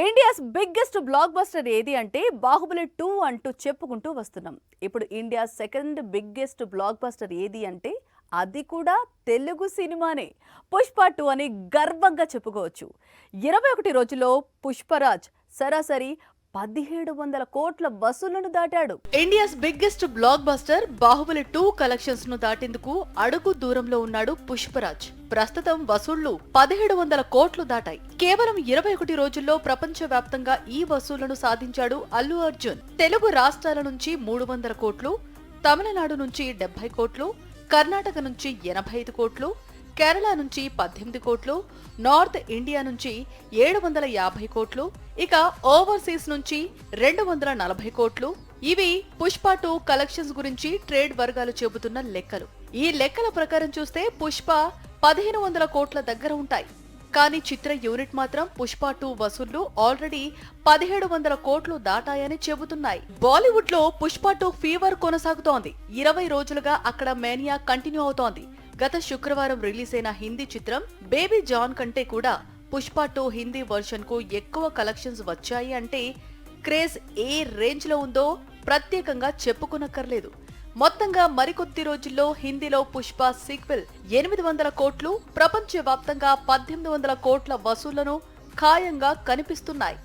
India's biggest block buster ఏది అంటే బాహుబలి 2 అంటూ చెప్పుకుంటూ వస్తున్నాం. ఇప్పుడు India second biggest block buster ఏది అంటే అది కూడా తెలుగు సినిమానే. పుష్ప 2 అని గర్వంగా చెప్పుకోవచ్చు. 21 రోజుల్లో పుష్పరాజ్ సరాసరి 1700 కోట్ల వసూళ్లను దాటాడు. India's biggest blockbuster Baahubali 2 collections ను దాటేందుకు అడుగు దూరంలో ఉన్నాడు పుష్పరాజ్. ప్రస్తుతం వసూళ్లు 1700 కోట్లు దాటాయి. కేవలం 21 రోజుల్లో ప్రపంచ వ్యాప్తంగా ఈ వసూళ్లను సాధించాడు అల్లు అర్జున్. తెలుగు రాష్ట్రాల నుంచి 300 కోట్లు, తమిళనాడు నుంచి 70 కోట్లు, కర్ణాటక నుంచి 85 కోట్లు, కేరళ నుంచి 18 కోట్లు, నార్త్ ఇండియా నుంచి 750 కోట్లు, ఇక ఓవర్సీస్ నుంచి 240 కోట్లు. ఇవి పుష్ప 2 కలెక్షన్స్ గురించి ట్రేడ్ వర్గాలు చెబుతున్న లెక్కలు. ఈ లెక్కల ప్రకారం చూస్తే పుష్ప 1500 కోట్ల దగ్గర ఉంటాయి. కానీ చిత్ర యూనిట్ మాత్రం పుష్ప 2 వసూళ్లు ఆల్రెడీ 1700 కోట్లు దాటాయని చెబుతున్నాయి. బాలీవుడ్ లో పుష్ప 2 ఫీవర్ కొనసాగుతోంది. 20 రోజులుగా అక్కడ మేనియా కంటిన్యూ అవుతోంది. గత శుక్రవారం రిలీజ్ అయిన హిందీ చిత్రం బేబీ జాన్ కంటే కూడా పుష్ప 2 హిందీ వర్షన్ కు ఎక్కువ కలెక్షన్స్ వచ్చాయి అంటే క్రేజ్ ఏ రేంజ్ లో ఉందో ప్రత్యేకంగా చెప్పుకునక్కర్లేదు. మొత్తంగా మరికొద్ది రోజుల్లో హిందీలో పుష్ప సీక్వెల్ 800 కోట్లు, ప్రపంచ వ్యాప్తంగా 1800 కోట్ల వసూళ్లను ఖాయంగా కనిపిస్తున్నాయి.